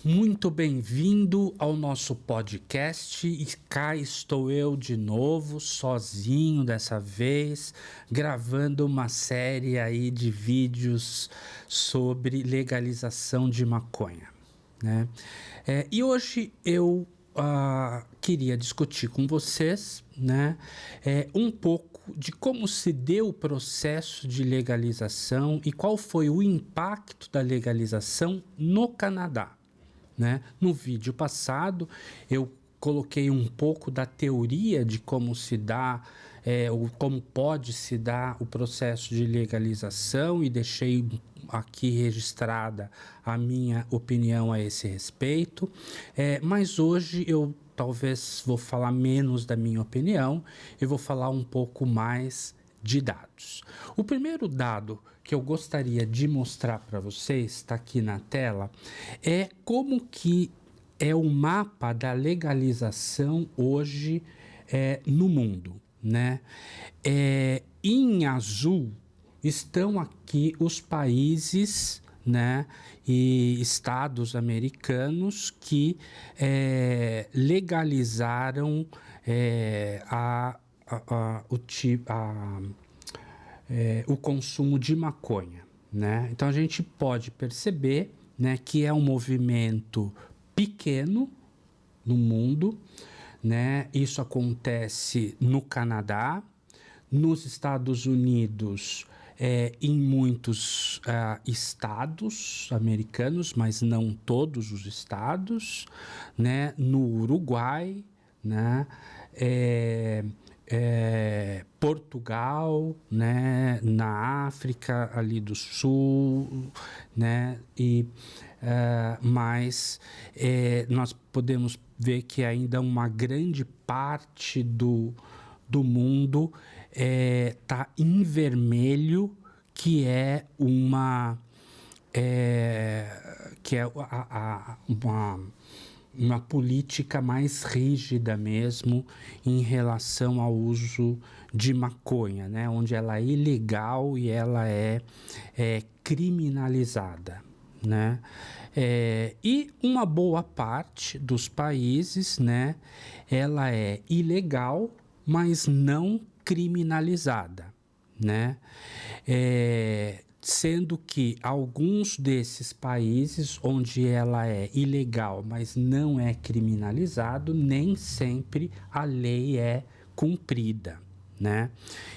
Muito bem-vindo ao nosso podcast e cá estou eu de novo, sozinho dessa vez, gravando uma série aí de vídeos sobre legalização de maconha, né? E hoje eu queria discutir com vocês, né, um pouco de como se deu o processo de legalização e qual foi o impacto da legalização no Canadá. Né? No vídeo passado, eu coloquei um pouco da teoria de como se dá, como pode se dar o processo de legalização e deixei aqui registrada a minha opinião a esse respeito. Mas hoje eu talvez vou falar menos da minha opinião, eu vou falar um pouco mais de dados. O primeiro dado que eu gostaria de mostrar para vocês, está aqui na tela, é como que é o mapa da legalização hoje no mundo, né? Em azul estão aqui os países, né, e estados americanos que legalizaram o consumo de maconha, né? Então a gente pode perceber, né, que é um movimento pequeno no mundo, né? Isso acontece no Canadá, nos Estados Unidos, em muitos estados americanos, mas não todos os estados, né? No Uruguai, né? Portugal, né, na África ali do Sul, né, mas nós podemos ver que ainda uma grande parte do mundo está em vermelho, que é uma política mais rígida mesmo em relação ao uso de maconha, né? Onde ela é ilegal e ela é criminalizada, né? E uma boa parte dos países, né, ela é ilegal, mas não criminalizada, né? Sendo que alguns desses países onde ela é ilegal, mas não é criminalizado, nem sempre a lei é cumprida, né?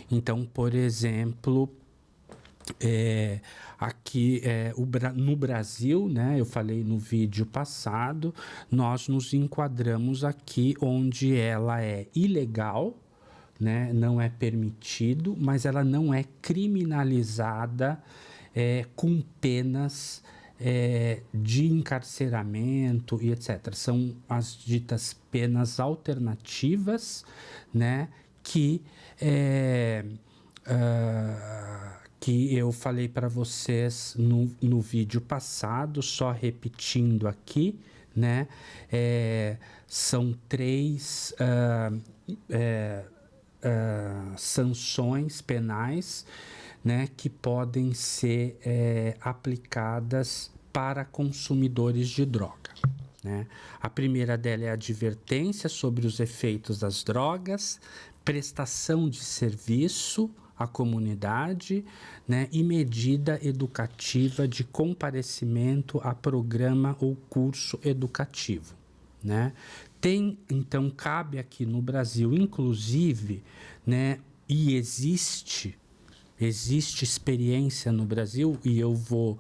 Então, por exemplo, aqui no Brasil, né, eu falei no vídeo passado, nós nos enquadramos aqui onde ela é ilegal, né, não é permitido, mas ela não é criminalizada com penas de encarceramento e etc. São as ditas penas alternativas, né, que eu falei para vocês no vídeo passado, só repetindo aqui, né, são três sanções penais, né, que podem ser aplicadas para consumidores de droga, né? A primeira dela é a advertência sobre os efeitos das drogas, prestação de serviço à comunidade, né, e medida educativa de comparecimento a programa ou curso educativo, né? Então, cabe aqui no Brasil, inclusive, né, e existe experiência no Brasil, e eu vou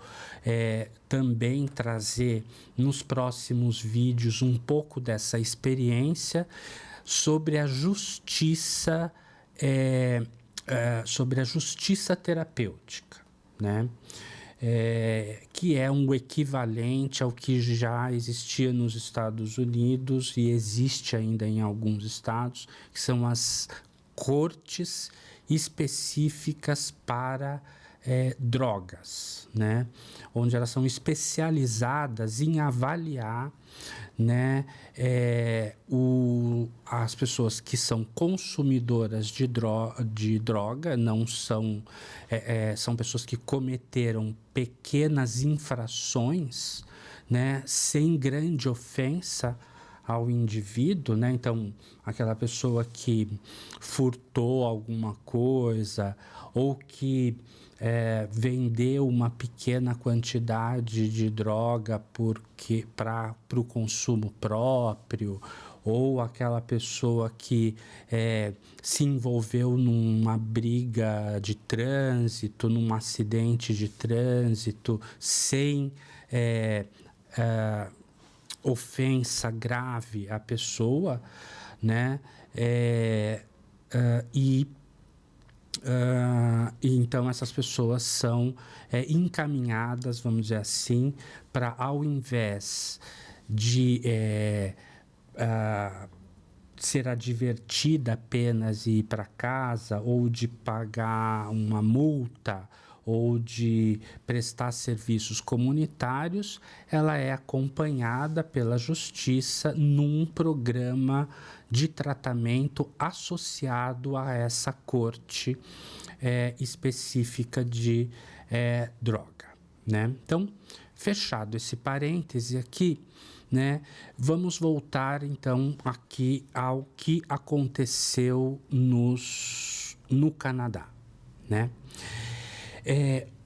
também trazer nos próximos vídeos um pouco dessa experiência sobre a justiça, terapêutica, né? Que é um equivalente ao que já existia nos Estados Unidos e existe ainda em alguns estados, que são as cortes específicas para drogas, né? Onde elas são especializadas em avaliar, né, as pessoas que são consumidoras de droga, não são, são pessoas que cometeram pequenas infrações, né, sem grande ofensa ao indivíduo, né? Então, aquela pessoa que furtou alguma coisa ou que vendeu uma pequena quantidade de droga para o consumo próprio, ou aquela pessoa que se envolveu numa briga de trânsito, num acidente de trânsito, sem ofensa grave à pessoa, né? E então essas pessoas são encaminhadas, vamos dizer assim, para, ao invés de ser advertida apenas e ir para casa, ou de pagar uma multa, ou de prestar serviços comunitários, ela é acompanhada pela justiça num programa de tratamento associado a essa corte específica de droga, né? Então, fechado esse parêntese aqui, né, vamos voltar então aqui ao que aconteceu no Canadá, né?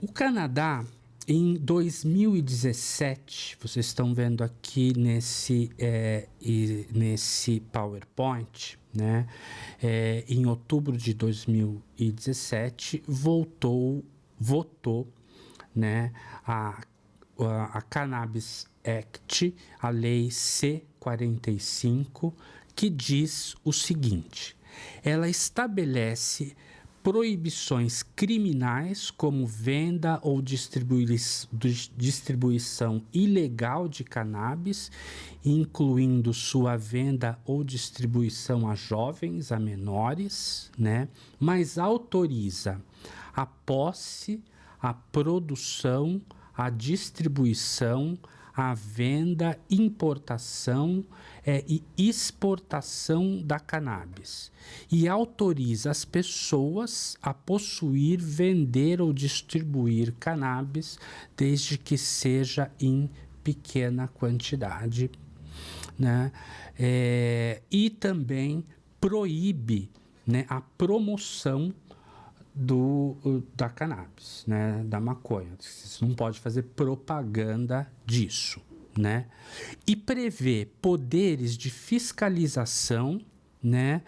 O Canadá, em 2017, vocês estão vendo aqui nesse PowerPoint, né? Em outubro de 2017, votou, né, a Cannabis Act, a Lei C-45, que diz o seguinte: ela estabelece proibições criminais como venda ou distribuição ilegal de cannabis, incluindo sua venda ou distribuição a jovens, a menores, né? Mas autoriza a posse, a produção, a distribuição, a venda, importação e exportação da cannabis, e autoriza as pessoas a possuir, vender ou distribuir cannabis, desde que seja em pequena quantidade, né? E também proíbe, né, a promoção da cannabis, né, da maconha. Você não pode fazer propaganda disso, né? E prevê poderes de fiscalização, né,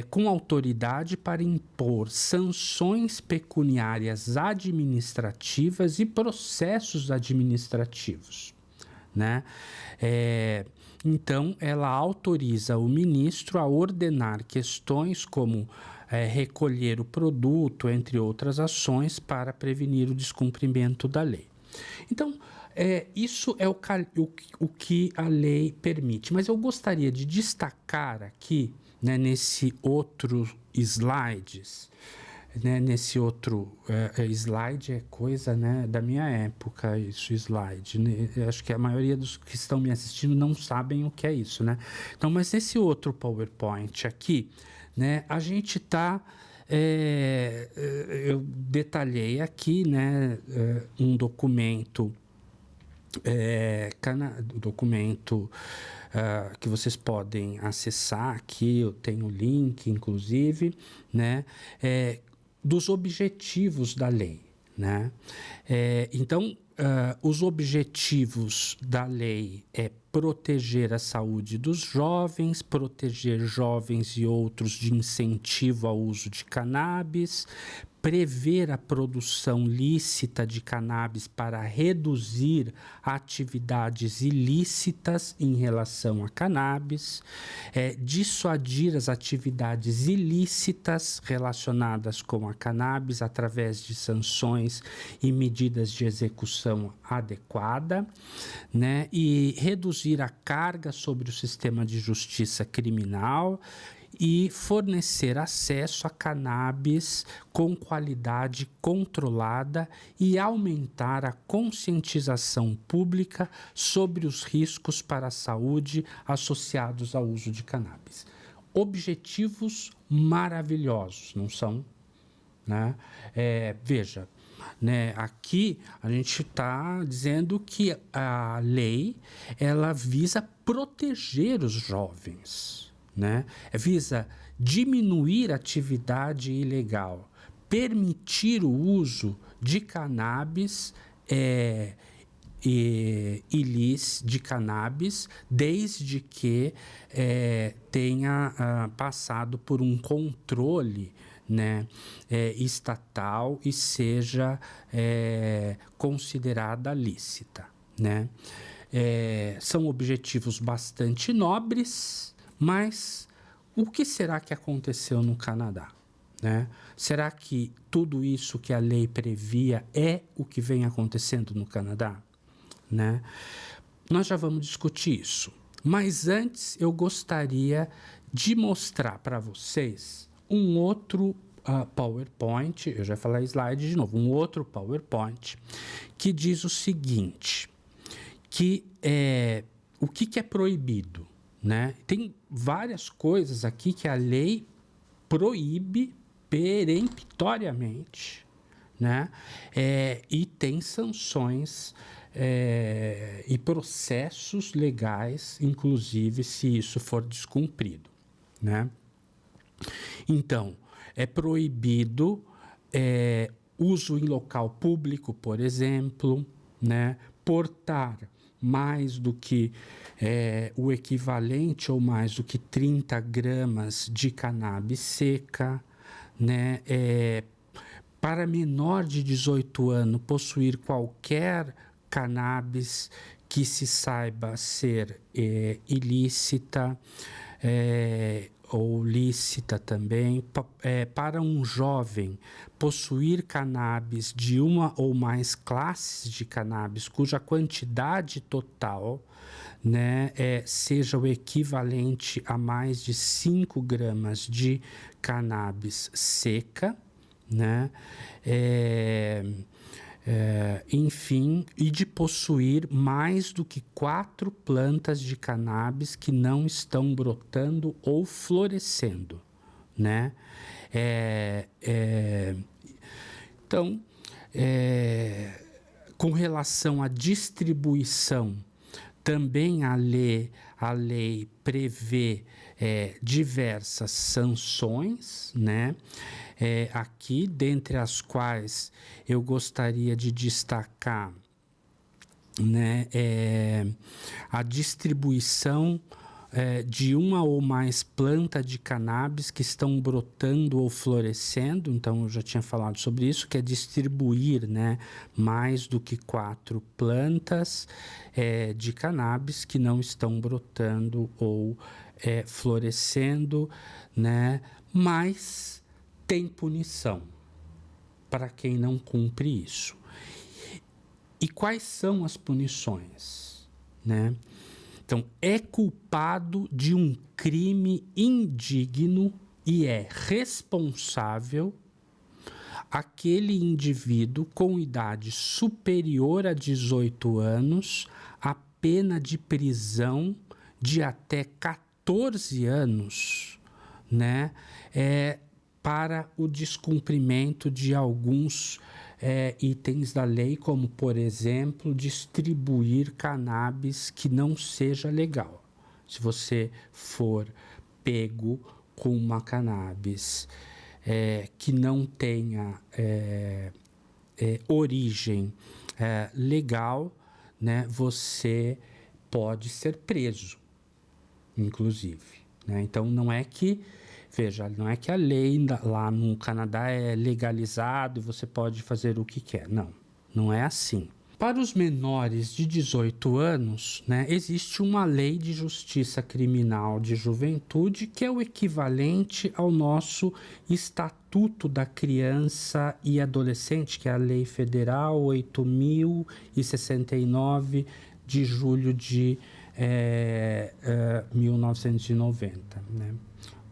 com autoridade para impor sanções pecuniárias administrativas e processos administrativos, né? Então, ela autoriza o ministro a ordenar questões como recolher o produto, entre outras ações, para prevenir o descumprimento da lei. Então, isso é o que a lei permite. Mas eu gostaria de destacar aqui, né, nesse outro slides, né, nesse outro slide é coisa, né, da minha época, isso, slide, né? Eu acho que a maioria dos que estão me assistindo não sabem o que é isso, né? Então, mas nesse outro PowerPoint aqui, né, a gente está... eu detalhei aqui, né, um documento, que vocês podem acessar aqui, eu tenho o link, inclusive, né, dos objetivos da lei, né? Então, os objetivos da lei é proteger a saúde dos jovens, proteger jovens e outros de incentivo ao uso de cannabis, prever a produção lícita de cannabis para reduzir atividades ilícitas em relação a cannabis, dissuadir as atividades ilícitas relacionadas com a cannabis através de sanções e medidas de execução adequada, né? E reduzir a carga sobre o sistema de justiça criminal e fornecer acesso a cannabis com qualidade controlada e aumentar a conscientização pública sobre os riscos para a saúde associados ao uso de cannabis. Objetivos maravilhosos, não são? Né? Veja, né? Aqui a gente está dizendo que a lei ela visa proteger os jovens, né? Visa diminuir a atividade ilegal, permitir o uso de cannabis de cannabis, desde que tenha passado por um controle, né, estatal e seja considerada lícita, né? São objetivos bastante nobres, mas o que será que aconteceu no Canadá, né? Será que tudo isso que a lei previa é o que vem acontecendo no Canadá, né? Nós já vamos discutir isso, mas antes eu gostaria de mostrar para vocês um outro PowerPoint, eu já falei slide de novo, um outro PowerPoint que diz o seguinte, que o que é proibido, né? Tem várias coisas aqui que a lei proíbe peremptoriamente, né? E tem sanções e processos legais, inclusive se isso for descumprido, né? Então, é proibido uso em local público, por exemplo, né? Portar mais do que o equivalente ou mais do que 30 gramas de cannabis seca, né? Para menor de 18 anos, possuir qualquer cannabis que se saiba ser ilícita ou lícita também. Para um jovem, possuir cannabis de uma ou mais classes de cannabis cuja quantidade total, né, seja o equivalente a mais de 5 gramas de cannabis seca, né? Enfim, e de possuir mais do que 4 plantas de cannabis que não estão brotando ou florescendo, né? Então, com relação à distribuição, também a lei prevê diversas sanções, né? Aqui, dentre as quais eu gostaria de destacar, né, a distribuição de uma ou mais plantas de cannabis que estão brotando ou florescendo. Então, eu já tinha falado sobre isso, que é distribuir, né, mais do que 4 plantas de cannabis que não estão brotando ou florescendo, né, mas tem punição para quem não cumpre isso. E quais são as punições, né? Então, é culpado de um crime indigno e é responsável aquele indivíduo com idade superior a 18 anos, a pena de prisão de até 14 anos, né? Para o descumprimento de alguns itens da lei, como, por exemplo, distribuir cannabis que não seja legal. Se você for pego com uma cannabis que não tenha origem legal, né, você pode ser preso, inclusive, né? Então, não é que a lei lá no Canadá é legalizado e você pode fazer o que quer. Não, não é assim. Para os menores de 18 anos, né, existe uma lei de justiça criminal de juventude que é o equivalente ao nosso Estatuto da Criança e Adolescente, que é a Lei Federal 8.069 de julho de 1990, né?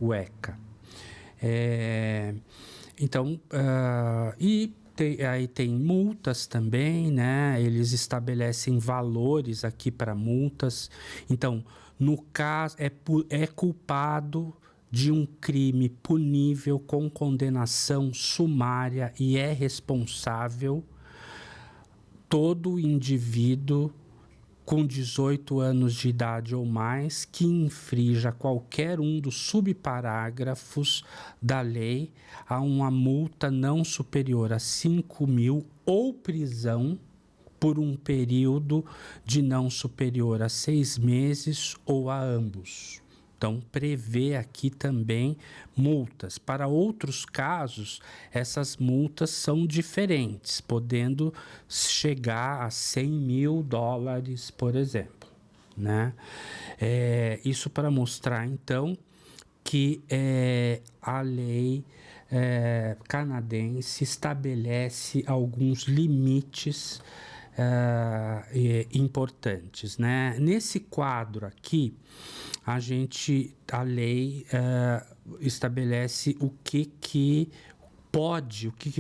O ECA. Então, aí tem multas também, né? Eles estabelecem valores aqui para multas. Então, no caso, é culpado de um crime punível com condenação sumária e é responsável todo indivíduo com 18 anos de idade ou mais que infrinja qualquer um dos subparágrafos da lei a uma multa não superior a 5.000 ou prisão por um período de não superior a 6 meses ou a ambos. Então, prevê aqui também multas. Para outros casos, essas multas são diferentes, podendo chegar a $100.000, por exemplo, né? Isso para mostrar, então, que a lei canadense estabelece alguns limites importantes, né? Nesse quadro aqui, a lei estabelece o que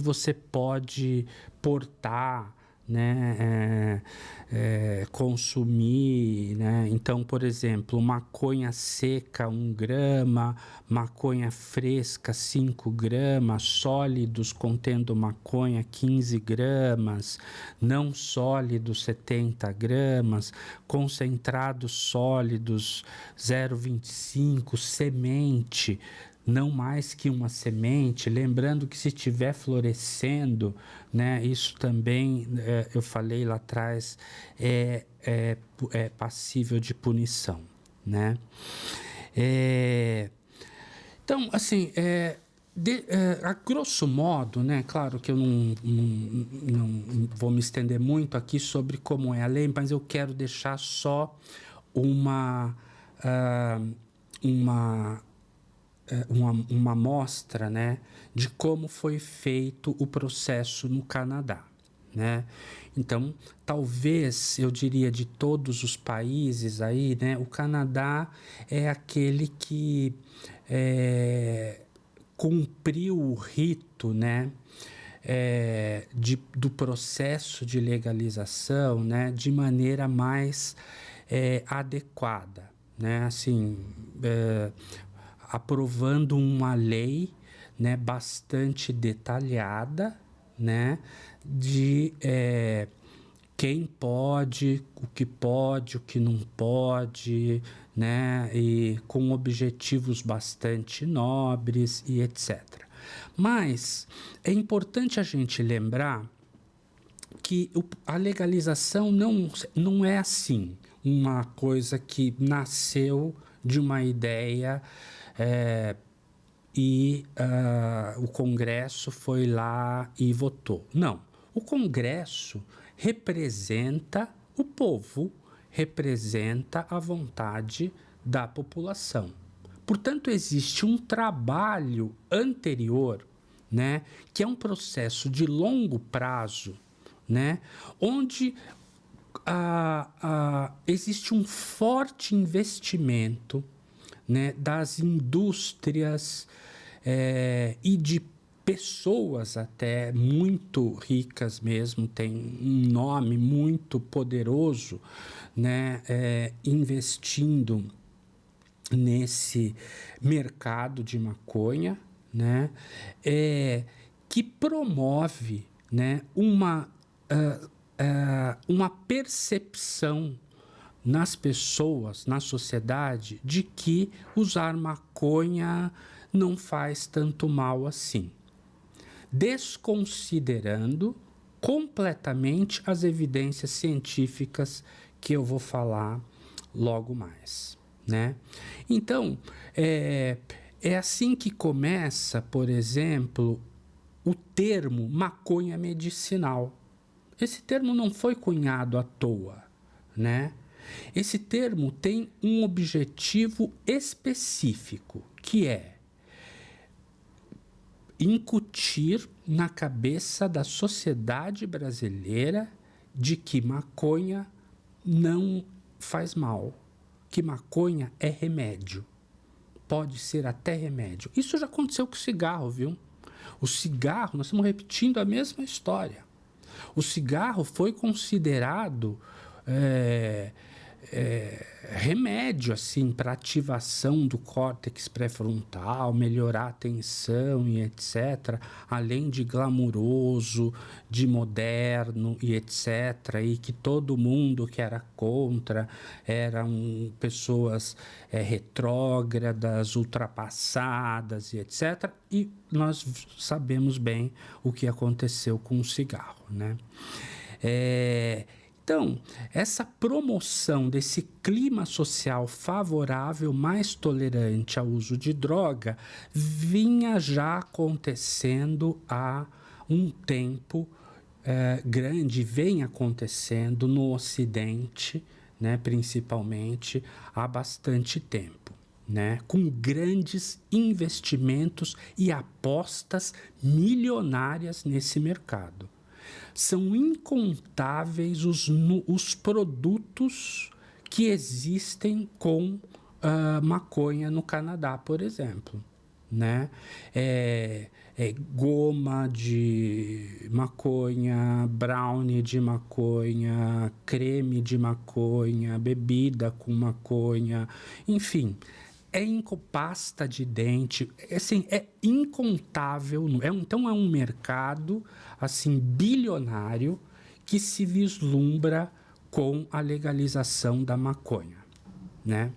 você pode portar, né, consumir, né? Então, por exemplo, maconha seca 1 grama, maconha fresca 5 gramas, sólidos contendo maconha 15 gramas, não sólidos 70 gramas, concentrados sólidos 0,25, semente não mais que uma semente, lembrando que se estiver florescendo, né, isso também, eu falei lá atrás, é passível de punição, né? Então, assim, a grosso modo, né, claro que eu não vou me estender muito aqui sobre como é a lei, mas eu quero deixar só uma amostra, né, de como foi feito o processo no Canadá, né? Então, talvez eu diria de todos os países aí, né, o Canadá é aquele que cumpriu o rito, né, do processo de legalização, né, de maneira mais adequada, né? Assim, aprovando uma lei, né, bastante detalhada, né, de quem pode, o que não pode, né, e com objetivos bastante nobres e etc. Mas é importante a gente lembrar que a legalização não é assim, uma coisa que nasceu de uma ideia e o Congresso foi lá e votou. Não, o Congresso representa o povo, representa a vontade da população. Portanto, existe um trabalho anterior, né, que é um processo de longo prazo, né, onde existe um forte investimento, né, das indústrias e de pessoas até muito ricas mesmo, tem um nome muito poderoso, né, investindo nesse mercado de maconha, né, que promove, né, uma percepção nas pessoas, na sociedade, de que usar maconha não faz tanto mal assim, desconsiderando completamente as evidências científicas que eu vou falar logo mais, né? Então, é assim que começa, por exemplo, o termo maconha medicinal. Esse termo não foi cunhado à toa, né? Esse termo tem um objetivo específico, que é incutir na cabeça da sociedade brasileira de que maconha não faz mal, que maconha é remédio, pode ser até remédio. Isso já aconteceu com o cigarro, viu? O cigarro, nós estamos repetindo a mesma história. O cigarro foi considerado remédio assim para ativação do córtex pré-frontal, melhorar a atenção e etc, além de glamuroso, de moderno e etc, e que todo mundo que era contra eram pessoas retrógradas, ultrapassadas e etc, e nós sabemos bem o que aconteceu com o cigarro, né? Então, essa promoção desse clima social favorável, mais tolerante ao uso de droga, vinha já acontecendo há um tempo grande, vem acontecendo no Ocidente, né, principalmente, há bastante tempo, né, com grandes investimentos e apostas milionárias nesse mercado. São incontáveis os produtos que existem com maconha no Canadá, por exemplo, né? Goma de maconha, brownie de maconha, creme de maconha, bebida com maconha, enfim... pasta de dente, assim, é incontável. Então é um mercado assim bilionário que se vislumbra com a legalização da maconha, né?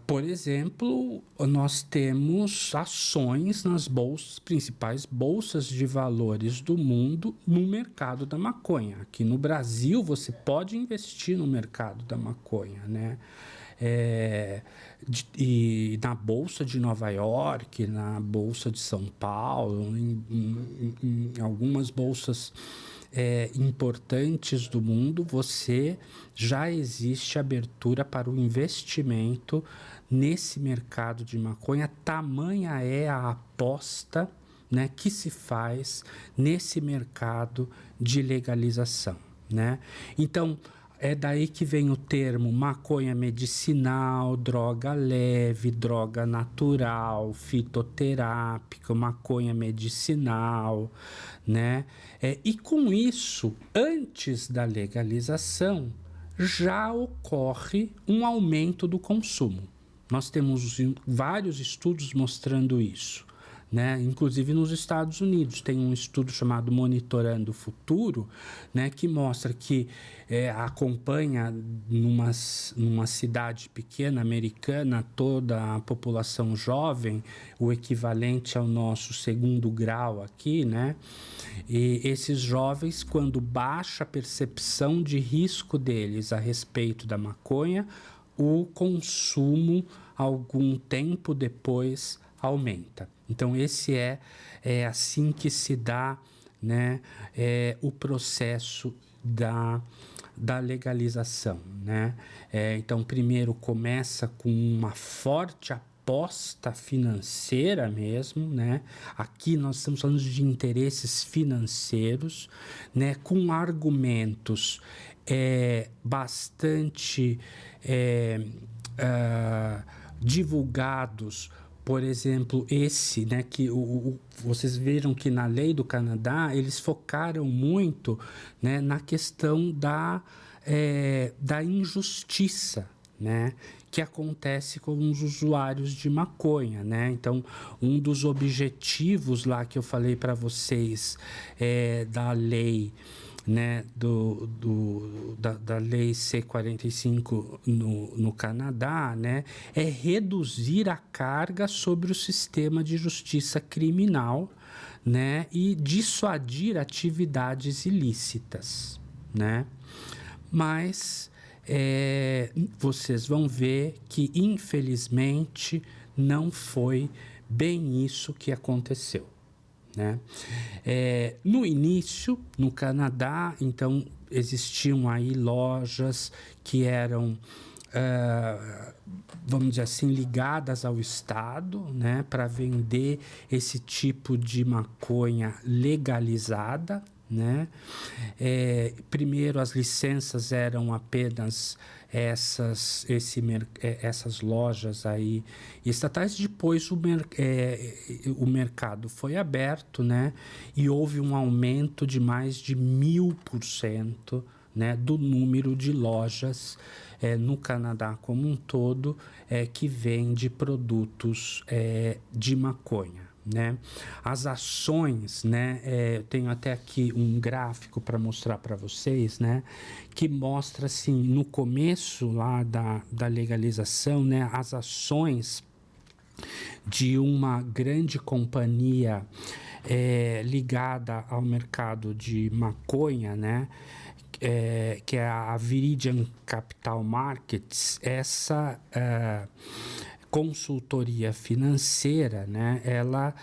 Por exemplo, nós temos ações nas principais bolsas de valores do mundo no mercado da maconha. Aqui no Brasil, você pode investir no mercado da maconha, né? E na Bolsa de Nova York, na Bolsa de São Paulo, em algumas bolsas importantes do mundo, já existe abertura para o investimento nesse mercado de maconha. Tamanha é a aposta, né, que se faz nesse mercado de legalização, né? Então, é daí que vem o termo maconha medicinal, droga leve, droga natural, fitoterápica, maconha medicinal, né? E com isso, antes da legalização, já ocorre um aumento do consumo. Nós temos vários estudos mostrando isso, né? Inclusive nos Estados Unidos tem um estudo chamado Monitorando o Futuro, né, que mostra que acompanha numa cidade pequena americana toda a população jovem, o equivalente ao nosso segundo grau aqui, né? E esses jovens, quando baixa a percepção de risco deles a respeito da maconha, o consumo algum tempo depois aumenta. Então, esse é assim que se dá, né, o processo da legalização, né? Então, primeiro começa com uma forte aposta financeira mesmo, né? Aqui nós estamos falando de interesses financeiros, né, com argumentos bastante divulgados. Por exemplo, né, que vocês viram que na lei do Canadá eles focaram muito, né, na questão da injustiça, né, que acontece com os usuários de maconha, né? Então, um dos objetivos lá que eu falei para vocês da lei, né, da lei C-45 no Canadá, né, é reduzir a carga sobre o sistema de justiça criminal, né, e dissuadir atividades ilícitas, né? Mas vocês vão ver que, infelizmente, não foi bem isso que aconteceu, né? No início, no Canadá, então, existiam aí lojas que eram, vamos dizer assim, ligadas ao Estado, né, para vender esse tipo de maconha legalizada, né? Primeiro, as licenças eram apenas essas lojas aí estatais. Depois o mercado foi aberto, né? E houve um aumento de mais de 1000%, né, do número de lojas no Canadá como um todo que vende produtos de maconha. Né? As ações, né? Eu tenho até aqui um gráfico para mostrar para vocês, né? Que mostra assim, no começo lá da legalização, né? As ações de uma grande companhia ligada ao mercado de maconha, né? Que é a Viridian Capital Markets. Essa consultoria financeira, né, ela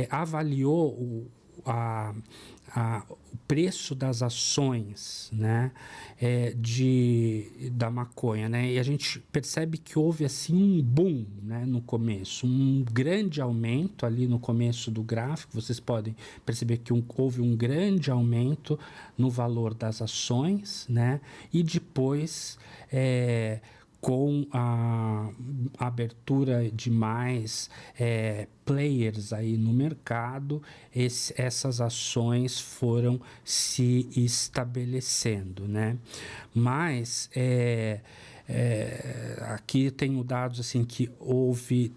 avaliou o preço das ações, né, da maconha, né, e a gente percebe que houve assim um boom, né, no começo, um grande aumento ali no começo do gráfico. Vocês podem perceber que houve um grande aumento no valor das ações, né, e depois com a abertura de mais players aí no mercado, essas ações foram se estabelecendo, né? Mas aqui tenho dados assim que houve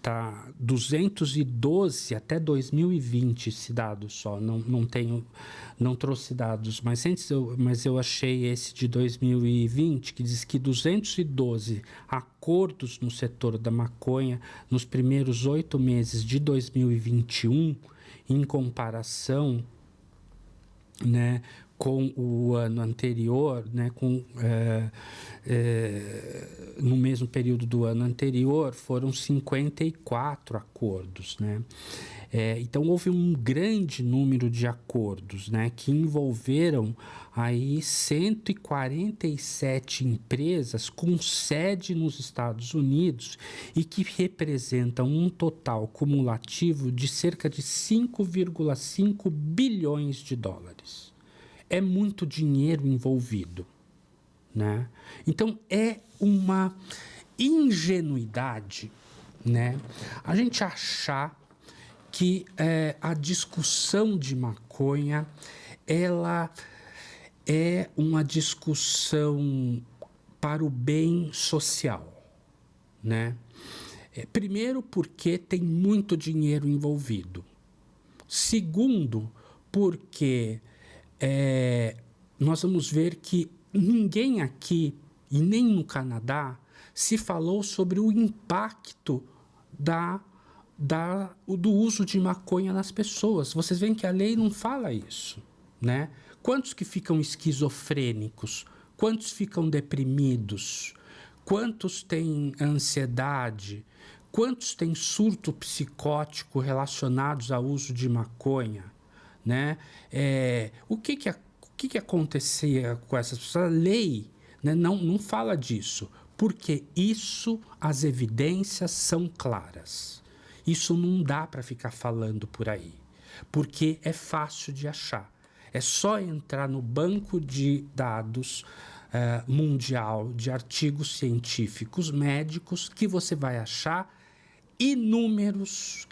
212 até 2020 esse dado só, não trouxe dados, mas eu achei esse de 2020 que diz que 212 acordos no setor da maconha nos primeiros 8 meses de 2021, em comparação, né, com o ano anterior, né, no mesmo período do ano anterior, foram 54 acordos, né? Então, houve um grande número de acordos, né, que envolveram aí 147 empresas com sede nos Estados Unidos e que representam um total cumulativo de cerca de 5,5 bilhões de dólares. É muito dinheiro envolvido, né? Então, é uma ingenuidade, né, a gente achar que a discussão de maconha, ela é uma discussão para o bem social, né? Primeiro, porque tem muito dinheiro envolvido. Segundo, porque nós vamos ver que ninguém aqui, e nem no Canadá, se falou sobre o impacto do uso de maconha nas pessoas. Vocês veem que a lei não fala isso, né? Quantos que ficam esquizofrênicos? Quantos ficam deprimidos? Quantos têm ansiedade? Quantos têm surto psicótico relacionados ao uso de maconha, né? O que acontecia com essas pessoas? A lei, né, não fala disso, porque as evidências são claras. Isso não dá para ficar falando por aí, porque é fácil de achar. É só entrar no banco de dados mundial de artigos científicos médicos que você vai achar inúmeros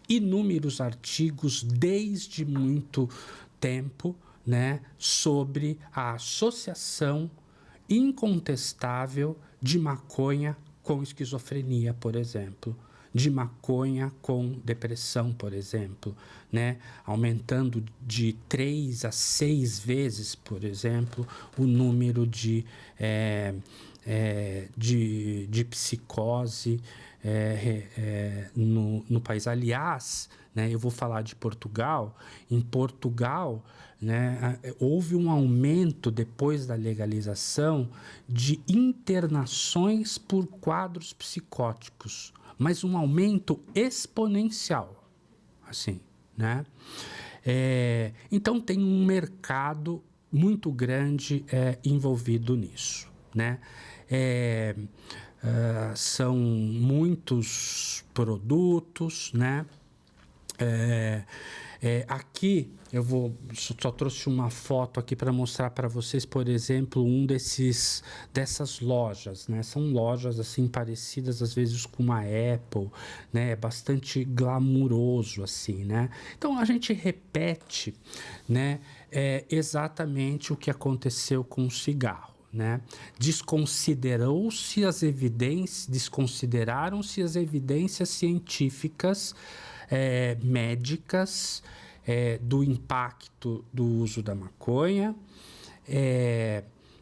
artigos desde muito tempo, né, sobre a associação incontestável de maconha com esquizofrenia, por exemplo, de maconha com depressão, por exemplo, né, aumentando de 3 a 6 vezes, por exemplo, o número de psicose no país. Aliás, né, eu vou falar de Portugal. Em Portugal, né, houve um aumento depois da legalização de internações por quadros psicóticos, mas um aumento exponencial, assim, né? Então tem um mercado muito grande envolvido nisso, né? São muitos produtos, né? Aqui eu só trouxe uma foto aqui para mostrar para vocês, por exemplo, dessas lojas, né? São lojas assim parecidas às vezes com uma Apple, né? É bastante glamuroso assim, né? Então a gente repete, né? Exatamente o que aconteceu com o cigarro, né? Desconsideraram-se as evidências científicas médicas do impacto do uso da maconha.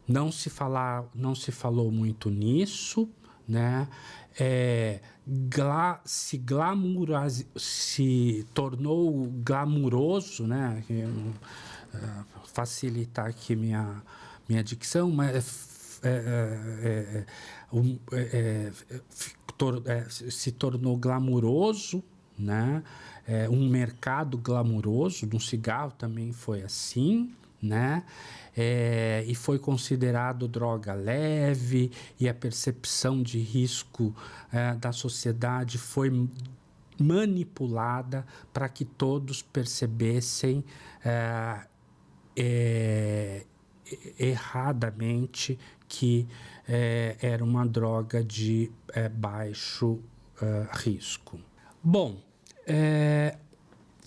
Não se falou muito nisso, né? Se tornou glamuroso, né? Facilitar aqui minha dicção, mas se tornou glamuroso, né? Um mercado glamuroso, no cigarro também foi assim, né? E foi considerado droga leve, e a percepção de risco da sociedade foi manipulada para que todos percebessem erradamente que era uma droga de baixo risco. Bom,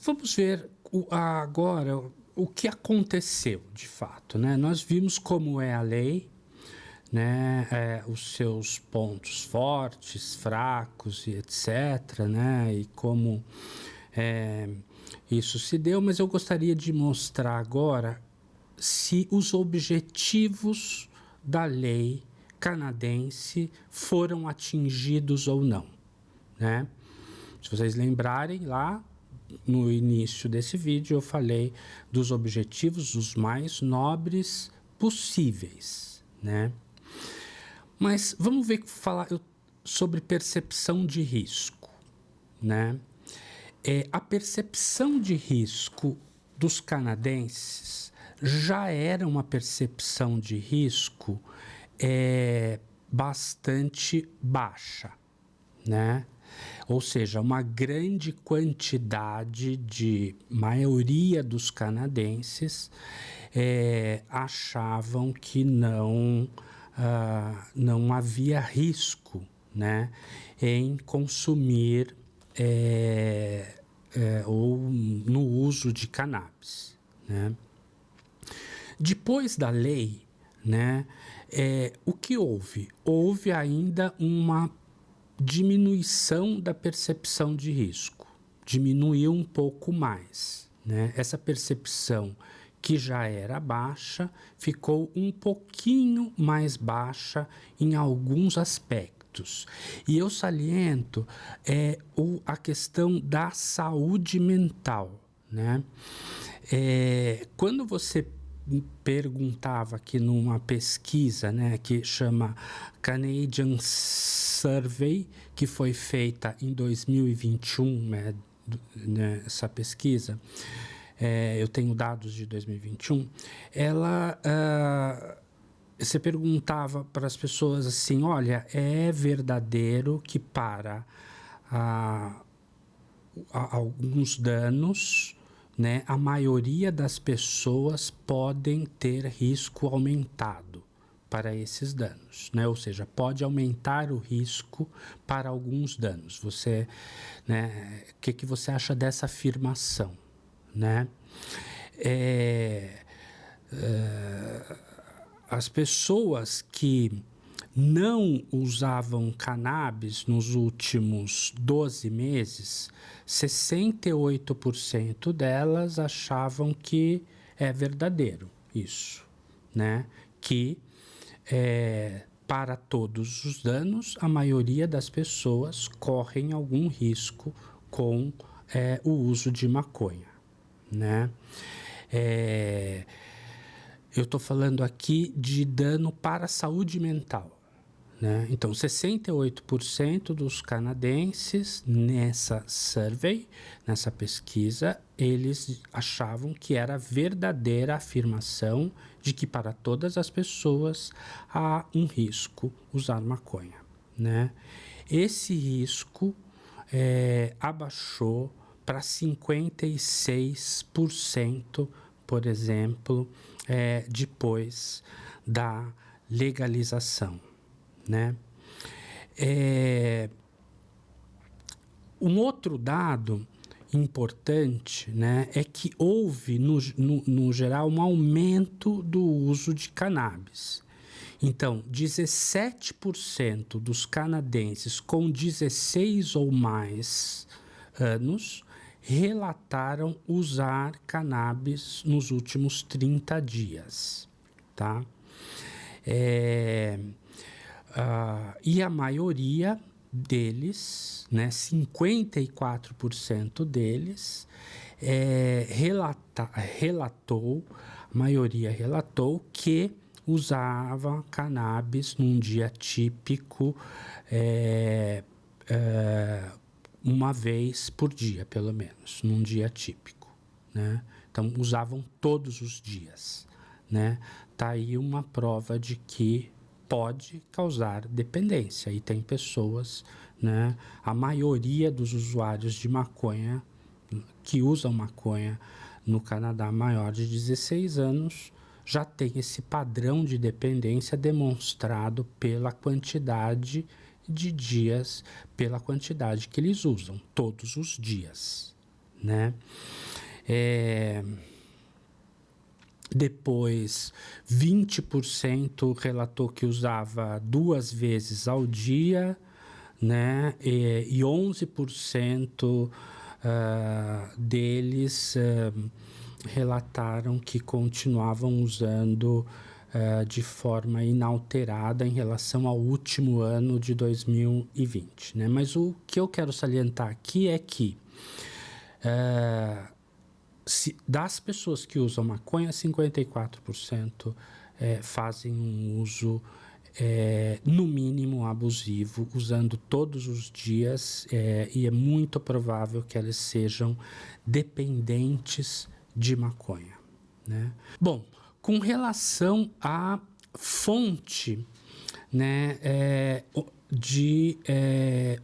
vamos ver agora o que aconteceu de fato, né? Nós vimos como é a lei, né? Os seus pontos fortes, fracos e etc., né? E como isso se deu, mas eu gostaria de mostrar agora se os objetivos da lei canadense foram atingidos ou não, né? Se vocês lembrarem lá, no início desse vídeo eu falei dos objetivos os mais nobres possíveis, né? Mas vamos falar sobre percepção de risco, né? A percepção de risco dos canadenses já era uma percepção de risco bastante baixa, né? Ou seja, uma grande quantidade de maioria dos canadenses achavam que não havia risco, né, em consumir ou no uso de cannabis, né? Depois da lei, né, o que houve? Houve ainda uma diminuição da percepção de risco, diminuiu um pouco mais, né? Essa percepção que já era baixa ficou um pouquinho mais baixa em alguns aspectos. E eu saliento a questão da saúde mental, né? Quando você perguntava aqui numa pesquisa, né, que chama Canadian Survey, que foi feita em 2021, né, essa pesquisa, eu tenho dados de 2021, você perguntava para as pessoas assim, olha, é verdadeiro que para alguns danos, né, a maioria das pessoas podem ter risco aumentado para esses danos, né? Ou seja, pode aumentar o risco para alguns danos. Você, né, o que você acha dessa afirmação, né? As pessoas que não usavam cannabis nos últimos 12 meses, 68% delas achavam que é verdadeiro isso, né? Que para todos os danos, a maioria das pessoas correm algum risco com o uso de maconha, né? Eu estou falando aqui de dano para a saúde mental, né? Então, 68% dos canadenses nessa survey, nessa pesquisa, eles achavam que era verdadeira a afirmação de que para todas as pessoas há um risco usar maconha, né? Esse risco abaixou para 56%, por exemplo, depois da legalização, né? Um outro dado importante, né, é que houve, no geral, um aumento do uso de cannabis. Então, 17% dos canadenses com 16 ou mais anos relataram usar cannabis nos últimos 30 dias, tá? E a maioria deles, né, 54% deles, a maioria relatou que usava cannabis num dia típico, uma vez por dia, pelo menos, num dia típico, né? Então, usavam todos os dias, né? Tá aí uma prova de que pode causar dependência. E tem pessoas, né? A maioria dos usuários de maconha, que usam maconha no Canadá, maior de 16 anos, já tem esse padrão de dependência demonstrado pela quantidade de dias, pela quantidade que eles usam, todos os dias, né? Depois, 20% relatou que usava 2 vezes ao dia, né? E 11% deles relataram que continuavam usando de forma inalterada em relação ao último ano de 2020, né? Mas o que eu quero salientar aqui é que das pessoas que usam maconha, 54% fazem um uso no mínimo abusivo, usando todos os dias, e é muito provável que elas sejam dependentes de maconha, né? Bom, com relação à fonte, né, de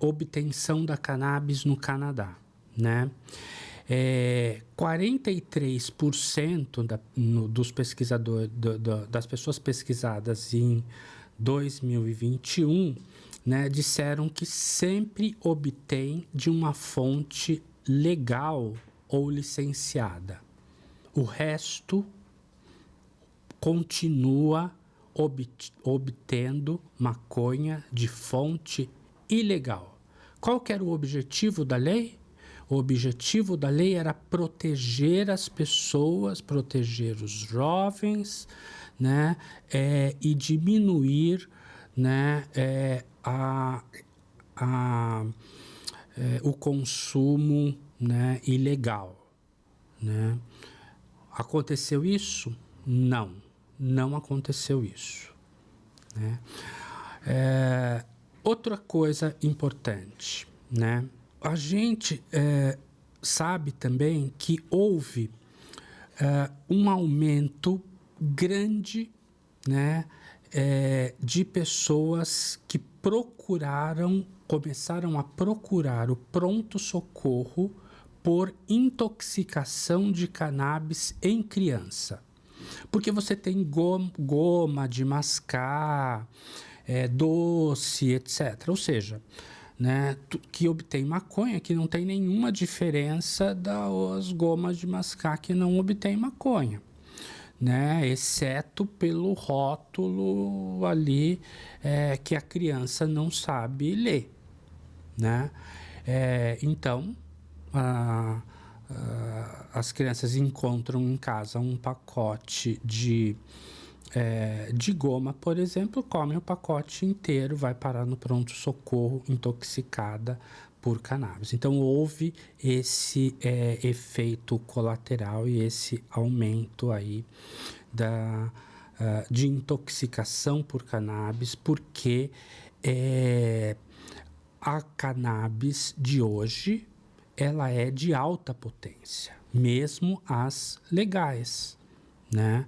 obtenção da cannabis no Canadá, né? 43% dos pesquisadores, das pessoas pesquisadas em 2021, né, disseram que sempre obtém de uma fonte legal ou licenciada. O resto continua obtendo maconha de fonte ilegal. Qual que era o objetivo da lei? O objetivo da lei era proteger as pessoas, proteger os jovens, né, e diminuir, né, o consumo, né, ilegal, né? Aconteceu isso? Não, não aconteceu isso, né? Outra coisa importante, né? A gente sabe também que houve um aumento grande, né, de pessoas que começaram a procurar o pronto-socorro por intoxicação de cannabis em criança. Porque você tem goma de mascar, doce, etc. Ou seja, né, que obtém maconha, que não tem nenhuma diferença das gomas de mascar que não obtém maconha, né, exceto pelo rótulo ali que a criança não sabe ler, né? Então, as crianças encontram em casa um pacote de goma, por exemplo, comem o pacote inteiro, vai parar no pronto-socorro intoxicada por cannabis. Então, houve esse efeito colateral e esse aumento aí de intoxicação por cannabis, porque a cannabis de hoje, ela é de alta potência, mesmo as legais, né?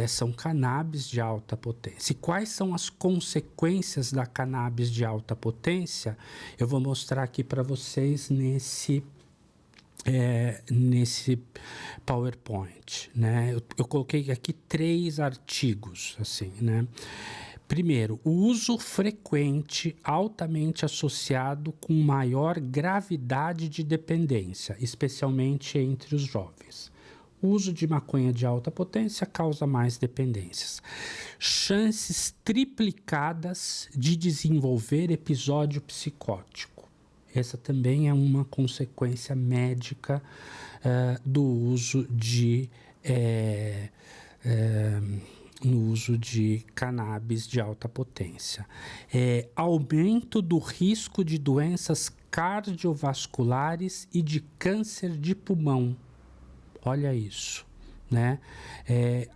São cannabis de alta potência. E quais são as consequências da cannabis de alta potência? Eu vou mostrar aqui para vocês nesse PowerPoint, né? Eu coloquei aqui 3 artigos, assim, né? Primeiro, o uso frequente altamente associado com maior gravidade de dependência, especialmente entre os jovens. O uso de maconha de alta potência causa mais dependências. Chances triplicadas de desenvolver episódio psicótico. Essa também é uma consequência médica do uso no uso de cannabis de alta potência. Aumento do risco de doenças cardiovasculares e de câncer de pulmão. Olha isso, né?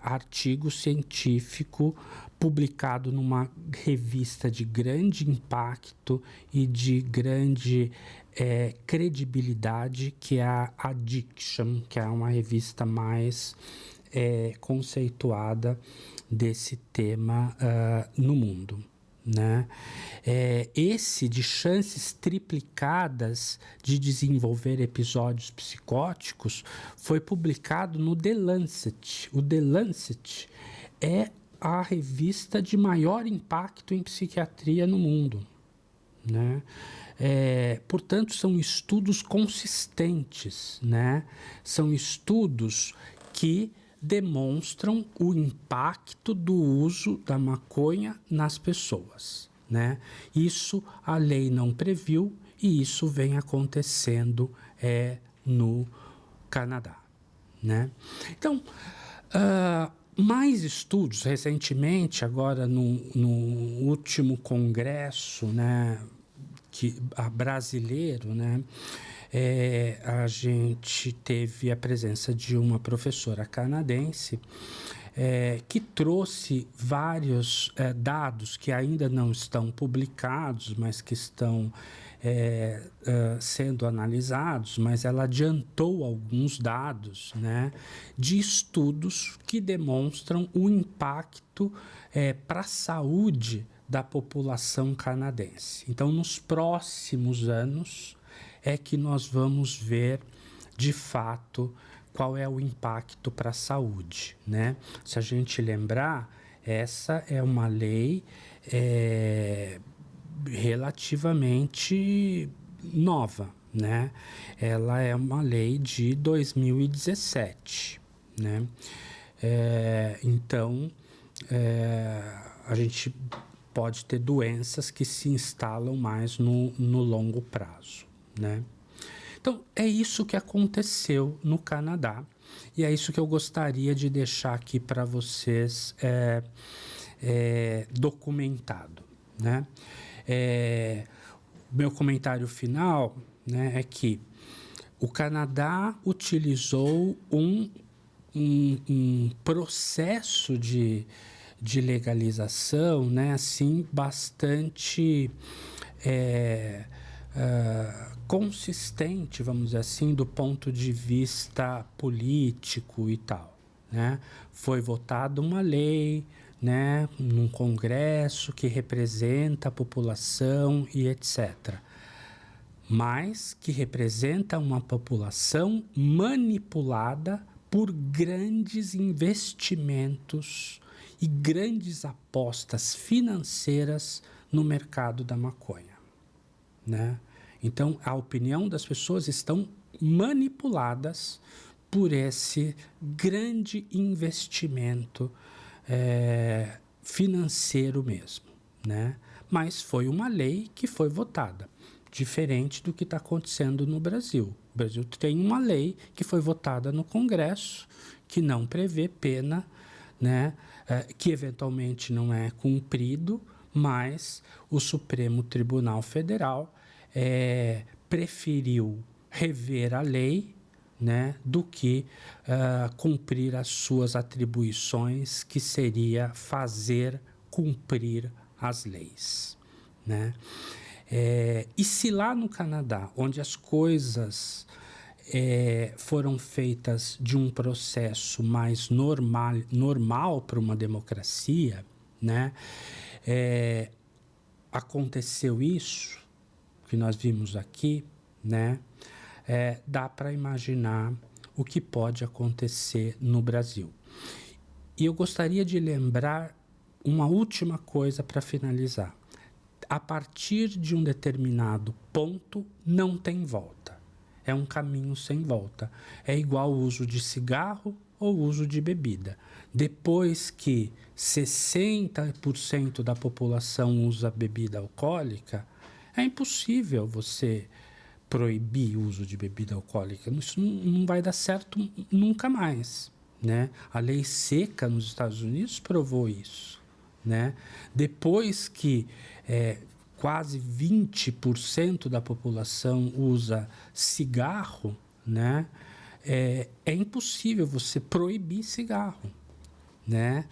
Artigo científico publicado numa revista de grande impacto e de grande credibilidade, que é a Addiction, que é uma revista mais conceituada desse tema no mundo, né? Esse de chances triplicadas de desenvolver episódios psicóticos foi publicado no The Lancet. O The Lancet é a revista de maior impacto em psiquiatria no mundo, né? Portanto, são estudos consistentes, né? São estudos que demonstram o impacto do uso da maconha nas pessoas, né? Isso a lei não previu e isso vem acontecendo no Canadá, né? Então, mais estudos recentemente, agora no último congresso, né, brasileiro, né, a gente teve a presença de uma professora canadense que trouxe vários dados que ainda não estão publicados, mas que estão sendo analisados, mas ela adiantou alguns dados, né, de estudos que demonstram o impacto para a saúde da população canadense. Então, nos próximos anos, que nós vamos ver, de fato, qual é o impacto para a saúde, né? Se a gente lembrar, essa é uma lei relativamente nova, né? Ela é uma lei de 2017, né? Então, a gente pode ter doenças que se instalam mais no longo prazo, né? Então, é isso que aconteceu no Canadá e é isso que eu gostaria de deixar aqui para vocês documentado, né? Meu comentário final, né, é que o Canadá utilizou um processo de legalização, né, assim, bastante consistente, vamos dizer assim, do ponto de vista político e tal, né? Foi votada uma lei, né, num congresso que representa a população e etc., mas que representa uma população manipulada por grandes investimentos e grandes apostas financeiras no mercado da maconha, né? Então, a opinião das pessoas estão manipuladas por esse grande investimento financeiro mesmo, né? Mas foi uma lei que foi votada, diferente do que está acontecendo no Brasil. O Brasil tem uma lei que foi votada no Congresso, que não prevê pena, né? Que eventualmente não é cumprido, mas o Supremo Tribunal Federal preferiu rever a lei, né, do que cumprir as suas atribuições, que seria fazer cumprir as leis, né? E se lá no Canadá, onde as coisas foram feitas de um processo mais normal para uma democracia, né, aconteceu isso que nós vimos aqui, né, dá para imaginar o que pode acontecer no Brasil. E eu gostaria de lembrar uma última coisa para finalizar. A partir de um determinado ponto, não tem volta. é um caminho sem volta. É igual o uso de cigarro ou uso de bebida. Depois que 60% da população usa bebida alcoólica, é impossível você proibir o uso de bebida alcoólica. Isso não vai dar certo nunca mais, né? A lei seca nos Estados Unidos provou isso, né? Depois que quase 20% da população usa cigarro, né? É impossível você proibir cigarro, né?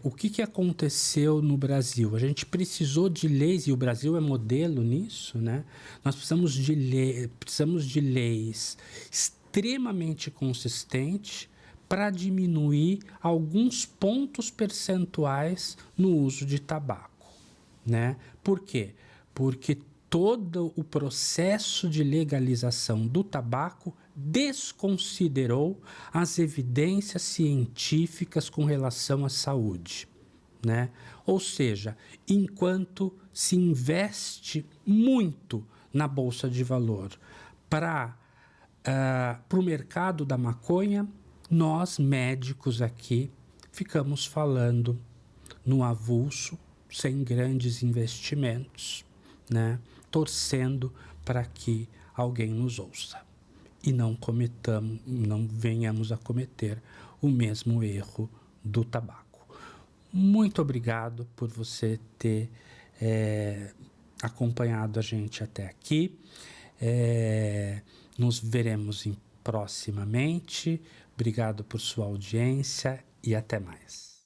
O que aconteceu no Brasil? A gente precisou de leis, e o Brasil é modelo nisso, né? Nós precisamos de leis extremamente consistentes para diminuir alguns pontos percentuais no uso de tabaco, né? Por quê? Porque todo o processo de legalização do tabaco desconsiderou as evidências científicas com relação à saúde, né? Ou seja, enquanto se investe muito na Bolsa de Valor para o mercado da maconha, nós médicos aqui ficamos falando no avulso, sem grandes investimentos, né? Torcendo para que alguém nos ouça e não venhamos a cometer o mesmo erro do tabaco. Muito obrigado por você ter acompanhado a gente até aqui. Nos veremos proximamente. Obrigado por sua audiência e até mais.